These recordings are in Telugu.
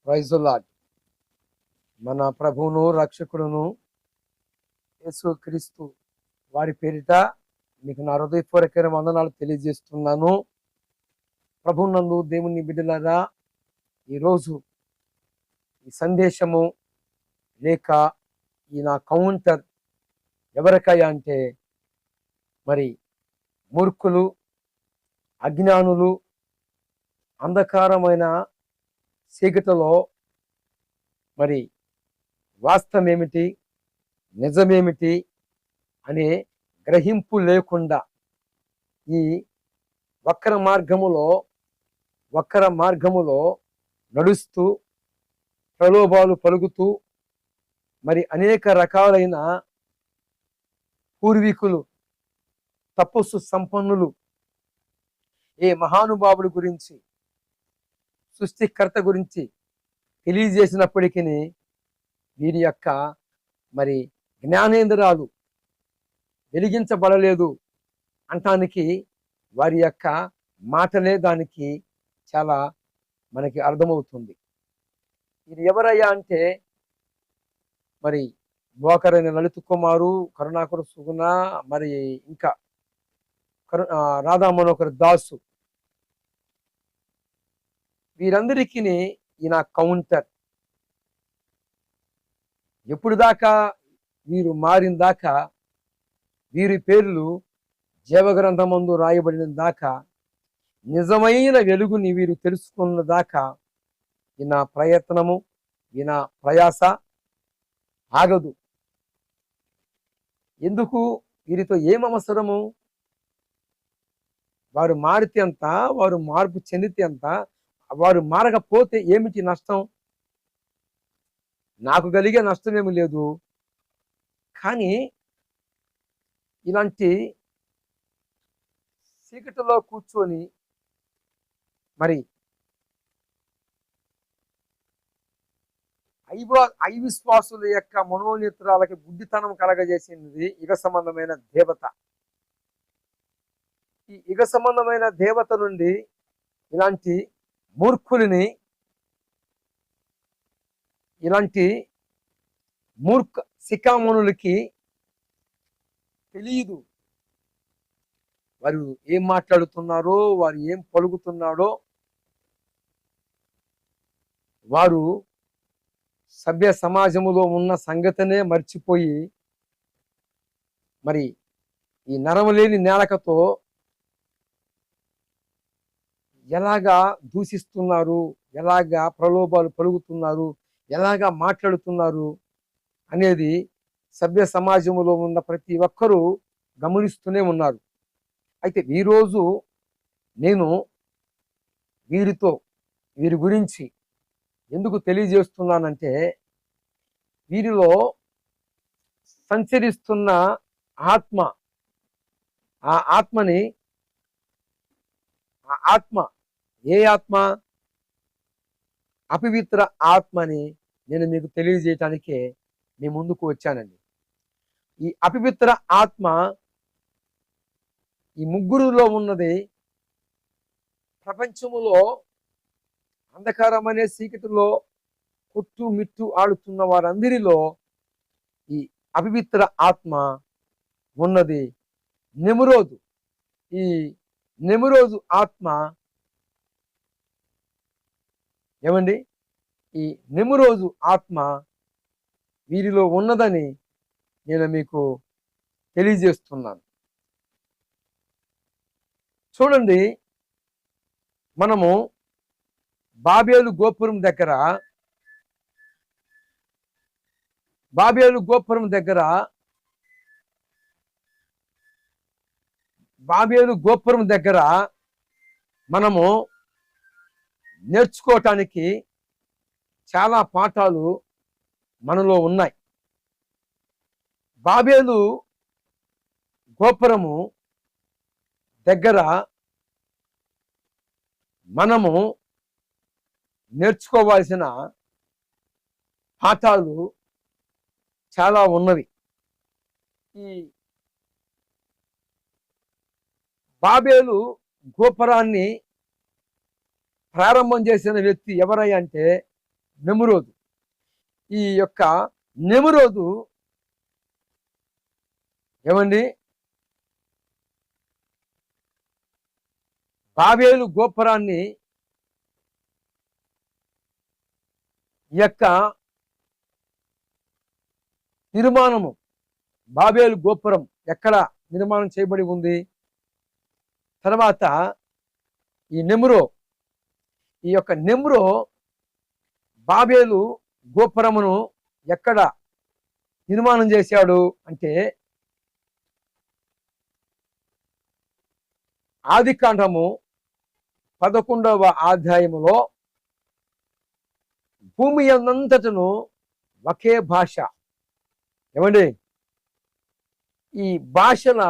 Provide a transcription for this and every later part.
Praise the lord. మన ప్రభువును రక్షకుడును యేసు క్రీస్తు వారి పేరిట మీకు నా హృదయపూర్వకమైన వందనాలు తెలియజేస్తున్నాను. ప్రభువునందు దేవుని బిడ్డలారా, ఈరోజు ఈ సందేశము లేక ఈ నా కౌంటర్ ఎవరికయ్యా అంటే, మరి మూర్ఖులు, అజ్ఞానులు, అంధకారమైన చీకటిలో మరి వాస్తవమేమిటి, నిజమేమిటి అనే గ్రహింపు లేకుండా ఈ వక్ర మార్గములో నడుస్తూ ప్రలోభాలు పలుకుతూ మరి అనేక రకాలైన పూర్వీకులు, తపస్సు సంపన్నులు ఏ మహానుభావుడి గురించి, సృష్టికర్త గురించి తెలియజేసినప్పటికీ వీరి యొక్క మరి జ్ఞానేంద్రాలు వెలిగించబడలేదు అంటానికి వారి యొక్క మాటలే దానికి చాలా మనకి అర్థమవుతుంది. ఇది ఎవరయ్యా అంటే, మరి బోకరైన లలిత కుమారు, కరుణాకర సుగుణ, మరి ఇంకా రాధా మనోహర్ దాసు, వీరందరికీ ఈయన కౌంటర్. ఎప్పుడు దాకా వీరు మారిన దాకా, వీరి పేర్లు జీవగ్రంథమందు రాయబడిన దాకా, నిజమైన వెలుగుని వీరు తెలుసుకున్న దాకా ఈయన ప్రయత్నము, ఈయన ప్రయాస ఆగదు. ఎందుకు? వీరితో ఏం అవసరము? వారు మారితే ఎంత, వారు మార్పు చెందితే ఎంత, వారు మారకపోతే ఏమిటి నష్టం? నాకు కలిగే నష్టం ఏమి లేదు. కానీ ఇలాంటి చీకటిలో కూర్చొని మరి ఐవిశ్వాసుల యొక్క మనోనేత్రాలకి బుద్ధితనం కలగజేసినది యుగ సంబంధమైన దేవత. ఈ యుగ సంబంధమైన దేవత నుండి ఇలాంటి మూర్ఖుల్ని, ఇలాంటి మూర్ఖ శిఖామణులకి తెలియదు వారు ఏం మాట్లాడుతున్నారో, వారు ఏం పలుకుతున్నాడో. వారు సభ్య సమాజములో ఉన్న సంగతినే మర్చిపోయి మరి ఈ నరము లేని నేలకతో ఎలాగా దూషిస్తున్నారు, ఎలాగా ప్రలోభాలు పలుకుతున్నారు, ఎలాగా మాట్లాడుతున్నారు అనేది సభ్య సమాజంలో ఉన్న ప్రతి ఒక్కరూ గమనిస్తూనే ఉన్నారు. అయితే ఈరోజు నేను వీరి గురించి ఎందుకు తెలియజేస్తున్నానంటే, వీరిలో సంచరిస్తున్న ఆత్మ, ఆ ఆత్మ ఏ ఆత్మ? అపవిత్ర ఆత్మని నేను మీకు తెలియజేయటానికే మీ ముందుకు వచ్చానండి. ఈ అపవిత్ర ఆత్మ ఈ ముగ్గురులో ఉన్నది. ప్రపంచములో అంధకారమనే చీకటిలో కొట్టుమిట్టు ఆడుతున్న వారందరిలో ఈ అపవిత్ర ఆత్మ ఉన్నది. నెమరోదు, ఈ నెమరోజు ఆత్మ ఏమండి? ఈ నెమరోజు ఆత్మ వీరిలో ఉన్నదని నేను మీకు తెలియజేస్తున్నాను. చూడండి, మనము బాబేలు గోపురం దగ్గర మనము నేర్చుకోవటానికి చాలా పాఠాలు మనలో ఉన్నాయి. బాబేలు గోపురము దగ్గర మనము నేర్చుకోవాల్సిన పాఠాలు చాలా ఉన్నవి. ఈ బాబేలు గోపురాన్ని ప్రారంభం చేసిన వ్యక్తి ఎవరయ్యా అంటే నెమ్రోదు. ఈ యొక్క నెమ్రోదు ఏమండి బాబేలు గోపురాన్ని ఈ యొక్క నిర్మాణము, బాబేలు గోపురం ఎక్కడ నిర్మాణం చేయబడి ఉంది? తర్వాత ఈ నెమ్రో, ఈ యొక్క నెమ్రో బాబేలు గోపురమును ఎక్కడ నిర్మాణం చేశాడు అంటే ఆదికాండము 11వ అధ్యాయములో భూమి అంతటను ఒకే భాష. ఏమండి ఈ భాషల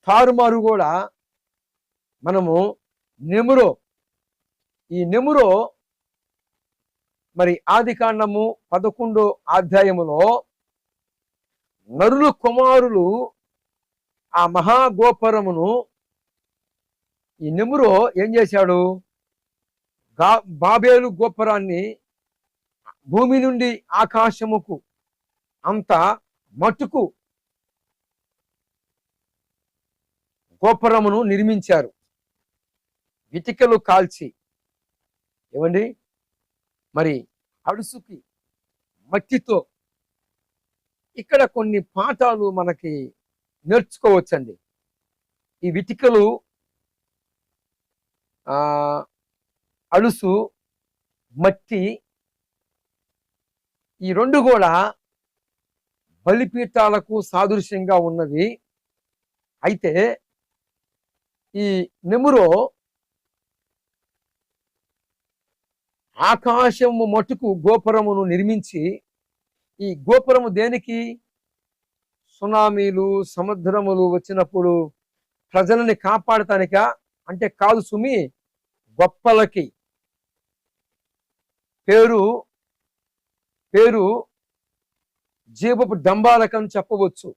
తారుమారు కూడా మనము నెమ్రో, ఈ నెమ్రో మరి ఆదికాండము 11వ అధ్యాయములో నరులు కుమారులు ఆ మహాగోపురమును ఈ నెమ్రో ఏం చేశాడు? బాబేలు గోపురాన్ని భూమి నుండి ఆకాశముకు అంత మట్టుకు గోపురమును నిర్మించారు, ఇటుకలు కాల్చి. ఏమండి మరి అడుసుకి మట్టితో. ఇక్కడ కొన్ని పాఠాలు మనకి నేర్చుకోవచ్చండి. ఈ ఇటుకలు, అలుసు, మట్టి, ఈ రెండు కూడా బలిపీఠాలకు సాదృశ్యంగా ఉన్నవి. అయితే ఈ నెమ్రో ఆకాశము మటుకు గోపురమును నిర్మించి, ఈ గోపురము దేనికి? సునామీలు, సముద్రములు వచ్చినప్పుడు ప్రజలని కాపాడటానిక అంటే కాదు సుమి, గొప్పలకి పేరు పేరు జీవపు డంబాలకని చెప్పవచ్చు.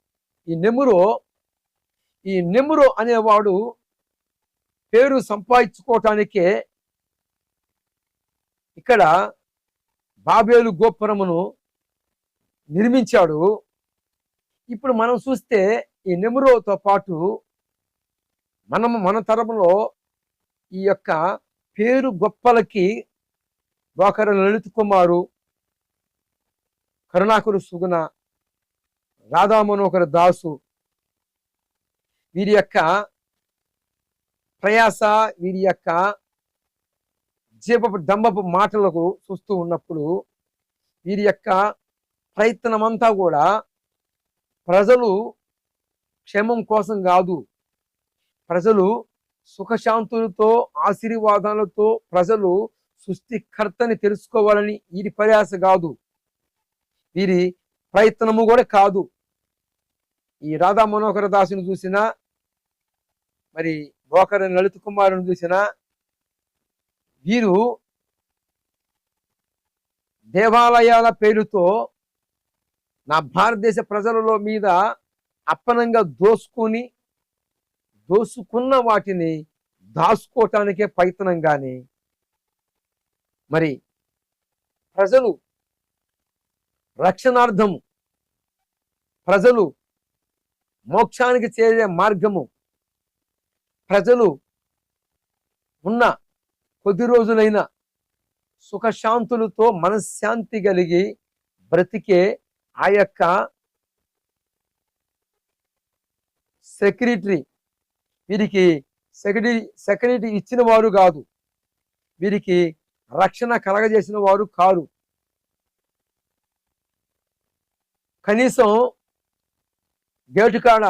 ఈ నెమ్రో అనేవాడు పేరు సంపాదించుకోవటానికే ఇక్కడ బాబేలు గోపురమును నిర్మించాడు. ఇప్పుడు మనం చూస్తే ఈ నెమ్రోతో పాటు మన తరములో ఈ యొక్క పేరు గొప్పలకి ఒకరు లలిత్ కుమారు, కరుణాకరు సుగుణ, రాధా మనోహర్ దాసు, వీరి యొక్క ప్రయాస, వీరి యొక్క జీవపు డంబపు మాటలకు చూస్తూ ఉన్నప్పుడు వీరి యొక్క ప్రయత్నమంతా కూడా ప్రజలు క్షేమం కోసం కాదు, ప్రజలు సుఖశాంతులతో ఆశీర్వాదాలతో ప్రజలు సృష్టికర్తని తెలుసుకోవాలని వీరి ప్రయాస కాదు, వీరి ప్రయత్నము కూడా కాదు. ఈ రాధా మనోహర దాసుని చూసినా, మరి బోకర లలిత్ కుమారుని చూసినా, వీరు దేవాలయాల పేరుతో నా భారతదేశ ప్రజలలో మీద అప్పనంగా దోసుకున్న వాటిని దాచుకోవటానికే ప్రయత్నం. కానీ మరి ప్రజలు రక్షణార్థము, ప్రజలు మోక్షానికి చేరే మార్గము, ప్రజలు ఉన్న కొద్ది రోజులైన సుఖశాంతులతో మనశ్శాంతి కలిగి బ్రతికే ఆ యొక్క సెక్రటరీ, వీరికి సెక్రటరీ ఇచ్చిన వారు కాదు, వీరికి రక్షణ కలగజేసిన వారు కారు. కనీసం గేటు కాడ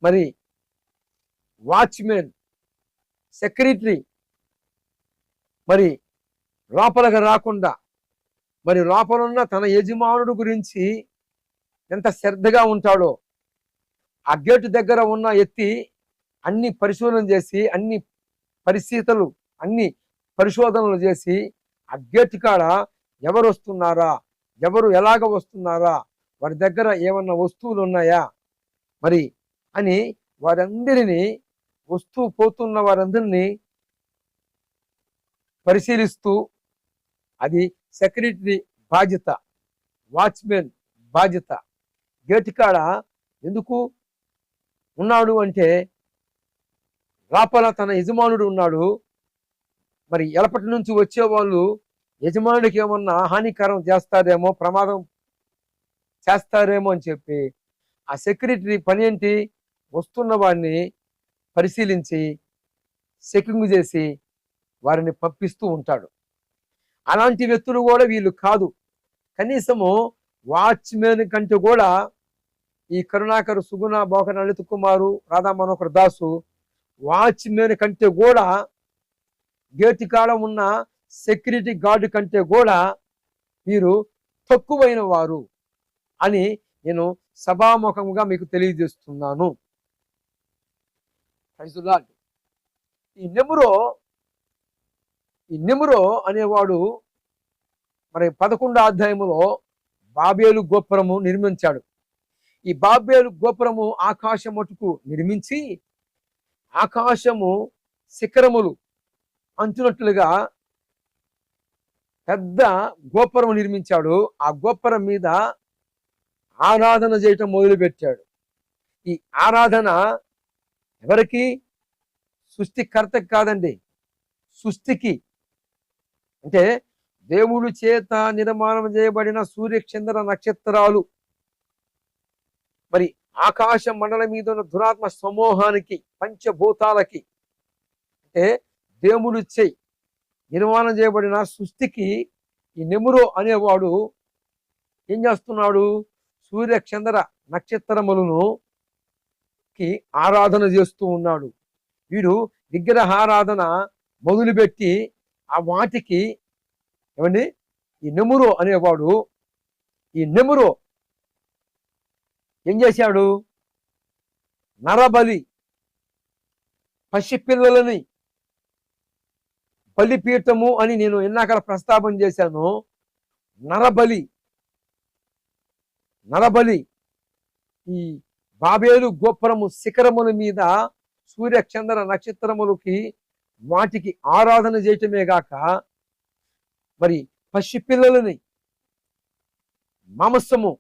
మరి వాచ్మెన్, సెక్రటరీ మరి లోపలికి రాకుండా, మరి లోపలున్న తన యజమానుడు గురించి ఎంత శ్రద్ధగా ఉంటాడో, ఆ గేటు దగ్గర ఉన్న ఎత్తి అన్ని పరిశోధన చేసి, అన్ని పరిస్థితులు, అన్ని పరిశోధనలు చేసి, ఆ గేటు కాడ ఎవరు వస్తున్నారా, ఎవరు ఎలాగ వస్తున్నారా, వారి దగ్గర ఏమన్నా వస్తువులు ఉన్నాయా మరి అని వారందరినీ, వస్తూ పోతున్న వారందరినీ పరిశీలిస్తూ, అది సెక్రటరీ బాధ్యత, వాచ్మెన్ బాధ్యత. గేటు కాడ ఎందుకు ఉన్నాడు అంటే, లోపల తన యజమానుడు ఉన్నాడు. మరి ఎలపటి నుంచి వచ్చే వాళ్ళు యజమానుడికి ఏమన్నా హానికరం చేస్తారేమో, ప్రమాదం చేస్తారేమో అని చెప్పి ఆ సెక్రటరీ పని ఏంటి, వస్తున్న వాడిని పరిశీలించి చెకింగ్ చేసి వారిని పంపిస్తూ ఉంటాడు. అలాంటి వ్యక్తులు కూడా వీళ్ళు కాదు. కనీసము వాచ్మెన్ కంటే కూడా ఈ కరుణాకర్, సుగుణ, బోకన లలిత్ కుమారు, రాధా మనోహర్ దాసు వాచ్మెన్ కంటే కూడా, గేటు కాడ ఉన్న సెక్యూరిటీ గార్డు కంటే కూడా వీరు తక్కువైన వారు అని నేను సభాముఖంగా మీకు తెలియజేస్తున్నాను. ఈ నెమురో అనేవాడు మరి 11వ అధ్యాయములో బాబేలు గోపురము నిర్మించాడు. ఈ బాబేలు గోపురము ఆకాశం మటుకు నిర్మించి, ఆకాశము శిఖరములు అంచునట్లుగా పెద్ద గోపురం నిర్మించాడు. ఆ గోపురం మీద ఆరాధన చేయటం మొదలుపెట్టాడు. ఈ ఆరాధన ఎవరికి? సృష్టికర్తకి కాదండి, సృష్టికి. అంటే దేవుడు చేత నిర్మాణం చేయబడిన సూర్యచంద్ర నక్షత్రాలు, మరి ఆకాశ మండలం మీద ఉన్న దురాత్మ సమూహానికి, పంచభూతాలకి, అంటే దేవుడు చేయి నిర్మాణం చేయబడిన సృష్టికి ఈ నెమురో అనేవాడు ఏం చేస్తున్నాడు? సూర్యచంద్ర నక్షత్రములను ఆరాధన చేస్తూ ఉన్నాడు. వీడు విగ్రహారాధన మొదలుపెట్టి ఆ వాటికి ఏమండి, ఈ నెమురో అనేవాడు, ఈ నెమురో ఏం చేశాడు? నరబలి, పసిపిల్లలని బలిపీఠము అని నేను ఎన్నాకల ప్రస్తావన చేశాను. నరబలి ఈ బాబేలు గోపురము శిఖరముల మీద సూర్యచంద్ర నక్షత్రములకి వాటికి ఆరాధన చేయటమే గాక, మరి పసిపిల్లలని మాంసము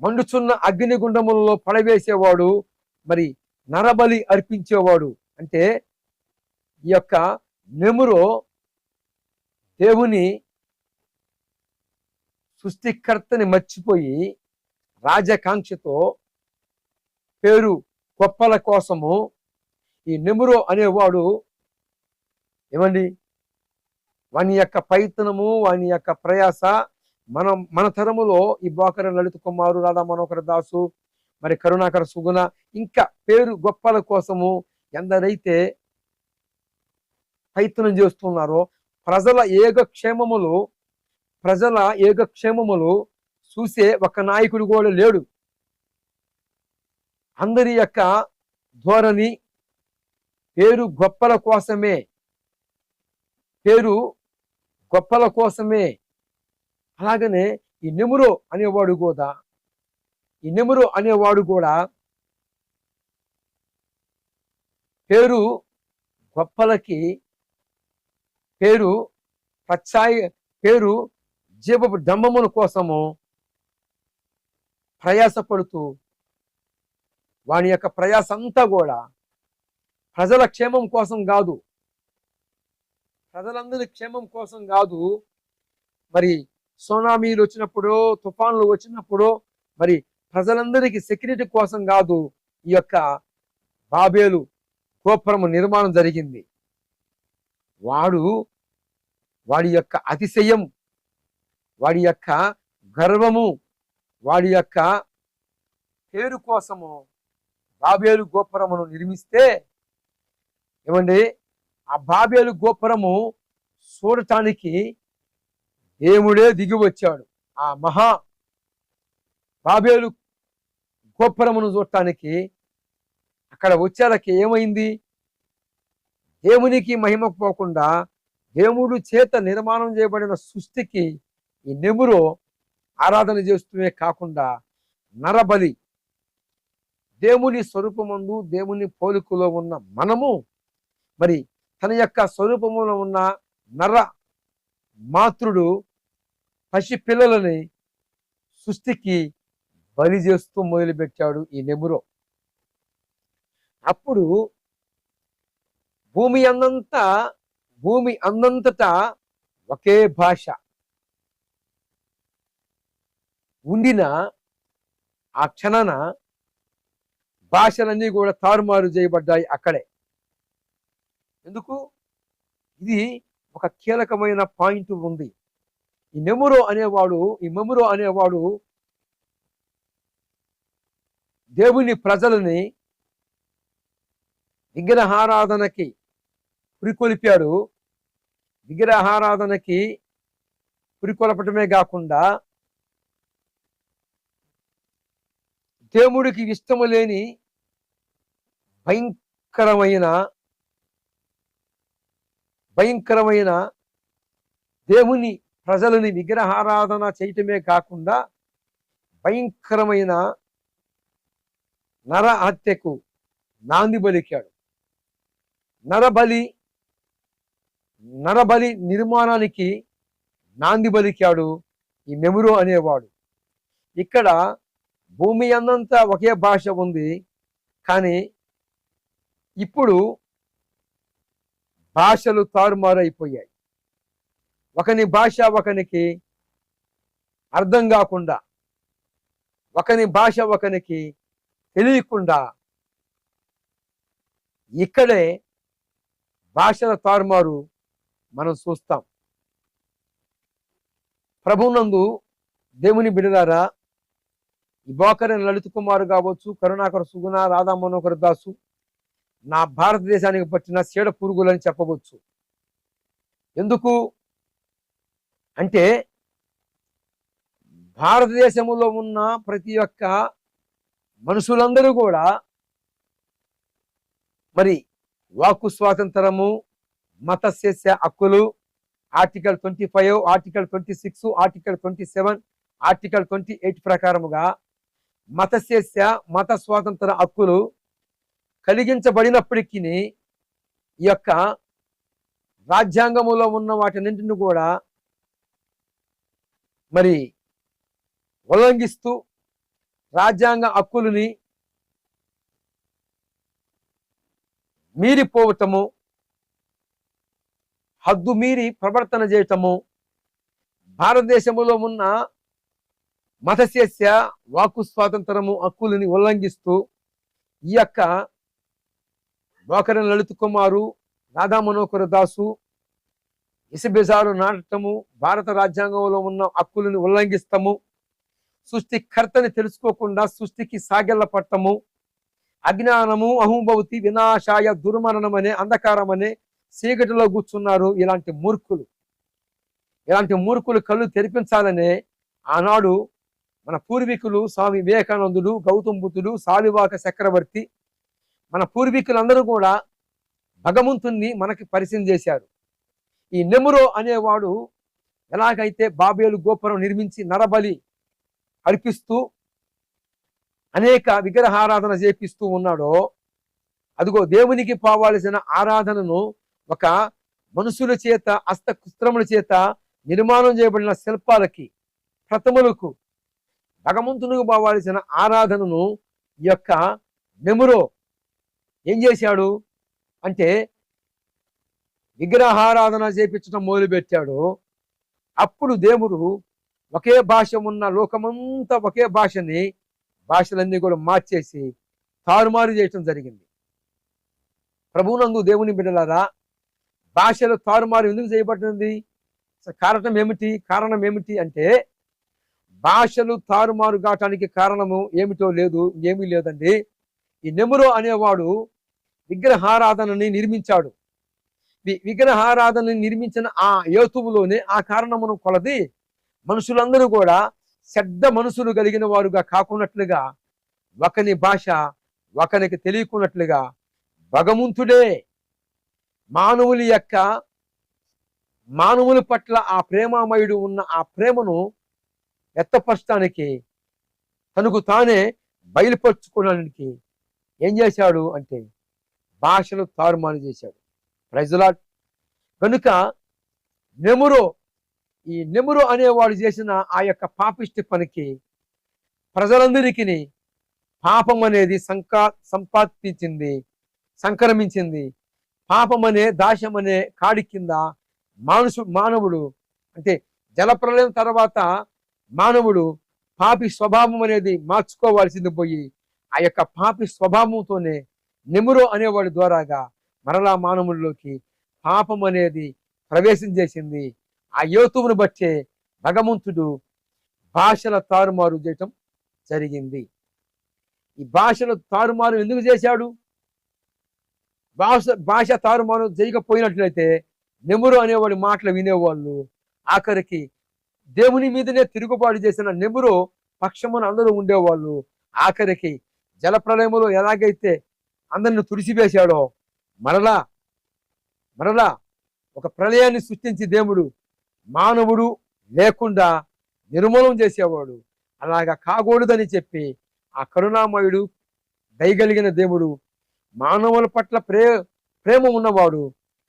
మండుచున్న అగ్నిగుండములలో పడవేసేవాడు, మరి నరబలి అర్పించేవాడు. అంటే ఈ యొక్క నెమురో దేవుని సృష్టికర్తని మర్చిపోయి రాజకాంక్షతో, పేరు గొప్పల కోసము ఈ నెమురో అనేవాడు ఏమండి, వాని యొక్క ప్రయత్నము, వాని యొక్క ప్రయాస మన తరములో ఈ బోకర లలిత్ కుమారు, రాధా మనోహర్ దాసు, మరి కరుణాకర, సుగుణ, ఇంకా పేరు గొప్పల కోసము ఎందరైతే ప్రయత్నం చేస్తున్నారో, ప్రజల ఏగక్షేమములు చూసే ఒక నాయకుడు కూడా లేడు. అందరి యొక్క ధోరణి పేరు గొప్పల కోసమే. అలాగనే ఈ నెమురో అనేవాడు కూడా పేరు గొప్పలకి, పేరు జీవపు డంబముల కోసము ప్రయాసపడుతూ, వాని యొక్క ప్రయాస అంతా కూడా ప్రజల క్షేమం కోసం కాదు, ప్రజలందరి క్షేమం కోసం కాదు. మరి సునామీలు వచ్చినప్పుడు, తుఫాన్లు వచ్చినప్పుడు, మరి ప్రజలందరికీ సెక్యూరిటీ కోసం కాదు ఈ యొక్క బాబేలు గోపురము నిర్మాణం జరిగింది. వాడి యొక్క అతిశయం, వాడి యొక్క గర్వము, వాడి యొక్క పేరు కోసము బాబేలు గోపురమును నిర్మిస్తే ఏమండి, ఆ బాబేలు గోపురము చూడటానికి దేవుడే దిగి వచ్చాడు. ఆ మహా బాబేలు గోపురమును చూడటానికి అక్కడ వచ్చేలకి ఏమైంది? దేవునికి మహిమ పోకుండా, దేవుడు చేత నిర్మాణం చేయబడిన సృష్టికి ఈ నెమురో ఆరాధన చేస్తూనే కాకుండా నరబలి, దేవుని స్వరూపమందు దేవుని పోలికలో ఉన్న మనము మరి తన యొక్క స్వరూపములో ఉన్న నర మాతృడు పసి పిల్లలని సృష్టికి బలి చేస్తూ మొదలుపెట్టాడు ఈ నెమురో. అప్పుడు భూమి అందంతటా ఒకే భాష ఉండిన ఆ క్షణాన భాషలన్నీ కూడా తారుమారు చేయబడ్డాయి అక్కడే. ఎందుకు? ఇది ఒక కీలకమైన పాయింట్ ఉంది. ఈ మెమురో అనేవాడు దేవుని ప్రజలని విగ్రహారాధనకి పురికొల్పాడు. విగ్రహారాధనకి పురికొల్పటమే కాకుండా దేవుడికి ఇష్టము లేని భయంకరమైన దేవుని ప్రజలని విగ్రహారాధన చేయటమే కాకుండా భయంకరమైన నర హత్యకు నాంది పలికాడు. నరబలి నిర్మాణానికి నాంది పలికాడు ఈ మెమురో అనేవాడు. ఇక్కడ భూమి అందంతా ఒకే భాష ఉంది, కానీ ఇప్పుడు భాషలు తారుమారైపోయాయి. ఒకని భాష ఒకనికి అర్థం కాకుండా, ఒకని భాష ఒకనికి తెలియకుండా ఇక్కడే భాషల తారుమారు మనం చూస్తాం. ప్రభునందు దేవుని బిడ్డలారా, ఈ బోకర లలిత్ కుమార్ కావచ్చు, కరుణాకర్ సుగుణ, రాధా మనోహర్ దాసు నా భారతదేశానికి పట్టిన చీడ పురుగులని చెప్పవచ్చు. ఎందుకు అంటే భారతదేశంలో ఉన్న ప్రతి ఒక్క మనుషులందరూ కూడా మరి వాక్కు స్వాతంత్రము, మత స్వేచ్ఛ హక్కులు, ఆర్టికల్ 25, ఆర్టికల్ 26, ఆర్టికల్ 27, ఆర్టికల్ 28 ప్రకారముగా మత స్వేచ్ఛ, మత స్వాతంత్ర హక్కులు కలిగించబడినప్పటికీ ఈ యొక్క రాజ్యాంగములో ఉన్న వాటిన్నింటిని కూడా మరి ఉల్లంఘిస్తూ రాజ్యాంగ హక్కులని మీరిపోవటము, హద్దు మీరి ప్రవర్తన చేయటము, భారతదేశంలో ఉన్న మత స్వేచ్ఛ, వాక్కు స్వాతంత్రము హక్కులని ఉల్లంఘిస్తూ ఈ యొక్క బోకర లలిత్ కుమారు, రాధా మనోహర్ దాసు ఇసబెజారు నాటము, భారత రాజ్యాంగంలో ఉన్న హక్కులను ఉల్లంఘిస్తాము, సృష్టికర్తని తెలుసుకోకుండా సృష్టికి సాగెళ్ళ పట్టము, అజ్ఞానము, అహంభవతి, వినాశాయ, దుర్మరణం అనే అంధకారం అనే చీకటిలో కూర్చున్నారు. ఇలాంటి మూర్ఖులు కళ్ళు తెరిపించాలనే ఆనాడు మన పూర్వీకులు స్వామి వివేకానందుడు, గౌతమ బుద్ధుడు, శాలివాహన చక్రవర్తి, మన పూర్వీకులందరూ కూడా భగవంతుణ్ణి మనకి పరిచయం చేశారు. ఈ నెమురో అనేవాడు ఎలాగైతే బాబేలు గోపురం నిర్మించి నరబలి అర్పిస్తూ అనేక విగ్రహారాధన చేపిస్తూ ఉన్నాడో, అదిగో దేవునికి పోవాల్సిన ఆరాధనను ఒక మనుషుల చేత, హస్తకృత్రముల చేత నిర్మాణం చేయబడిన శిల్పాలకి, ప్రతిమలకు, భగవంతునికి పోవాల్సిన ఆరాధనను ఈ యొక్క నెమురో ఏం చేశాడు అంటే విగ్రహారాధన చేపించడం మొదలుపెట్టాడు. అప్పుడు దేవుడు ఒకే భాష ఉన్న లోకమంతా ఒకే భాషలన్నీ కూడా మార్చేసి తారుమారు చేయటం జరిగింది. ప్రభువునందు దేవుని బిడ్డలారా, భాషలు తారుమారు ఎందుకు చేయబడింది? కారణం ఏమిటి అంటే భాషలు తారుమారు కావటానికి కారణము ఏమీ లేదండి. ఈ నెమురో అనేవాడు విగ్రహారాధనని నిర్మించాడు. విగ్రహారాధనని నిర్మించిన ఆ యోతువులోనే ఆ కారణమును కొలది మనుషులందరూ కూడా చెడ్డ మనసులు కలిగిన వారుగా కాకున్నట్లుగా, ఒకని భాష ఒకనికి తెలియకున్నట్లుగా భగవంతుడే మానవుల పట్ల ఆ ప్రేమామయుడు ఉన్న ఆ ప్రేమను వ్యక్తపరచడానికి, తనకు తానే బయలుపరుచుకోవడానికి ఏం చేశాడు అంటే భాషలు తారుమారు చేశాడు. Praise Lord. కనుక నెమురు, ఈ నెమురు అనేవాడు చేసిన ఆ యొక్క పాపిష్టి పనికి ప్రజలందరికీ పాపం అనేది సంక్రమించింది. పాపం అనే దాశం అనే కాడి కింద మానవుడు అంటే జలప్రలయం తర్వాత మానవుడు పాపి స్వభావం అనేది మార్చుకోవాల్సింది పోయి ఆ యొక్క పాపి స్వభావంతోనే నెమురు అనేవాడి ద్వారాగా మరలా మానవుల్లోకి పాపం అనేది ప్రవేశం చేసింది. ఆ యోతువును బట్టే భగవంతుడు భాషల తారుమారు చేయటం జరిగింది. ఈ భాషలు తారుమారు ఎందుకు చేశాడు? భాష తారుమారు చేయకపోయినట్లయితే నెమురు అనేవాడి మాటలు వినేవాళ్ళు ఆఖరికి దేవుని మీదనే తిరుగుబాటు చేసిన నెమురు పక్షమున అందరూ ఉండేవాళ్ళు. ఆఖరికి జలప్రలయములో ఎలాగైతే అందరిని తుడిసివేశాడో మరలా ఒక ప్రళయాన్ని సృష్టించి దేవుడు మానవుడు లేకుండా నిర్మూలన చేసేవాడు. అలాగా కాకూడదని చెప్పి ఆ కరుణామయుడు, దయగలిగిన దేవుడు, మానవుల పట్ల ప్రేమ ఉన్నవాడు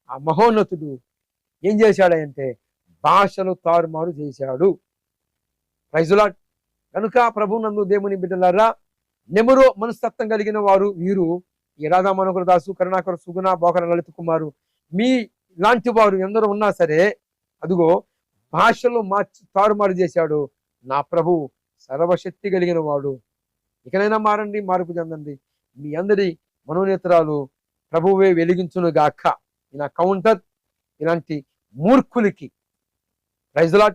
ఆ మహోన్నతుడు ఏం చేశాడంటే భాషలు తారుమారు చేశాడు. Praise Lord. కనుక ప్రభునందు దేవుని బిడ్డలారా, నెమురు మనస్తత్వం కలిగిన వారు వీరు ఈ రాధా మనోహర దాసు, కరుణాకర్, సుగుణ, బోకర లలిత కుమారు, మీ లాంటి వారు ఎందరో ఉన్నా సరే అదిగో భాషలు తారుమారు చేశాడు నా ప్రభు, సర్వశక్తి కలిగిన వాడు. ఇకనైనా మారండి, మార్పు చెందండి. మీ అందరి మనోనేత్రాలు ప్రభువే వెలిగించును గాక. ఇలా కౌంటర్ ఇలాంటి మూర్ఖులకి. Praise lord.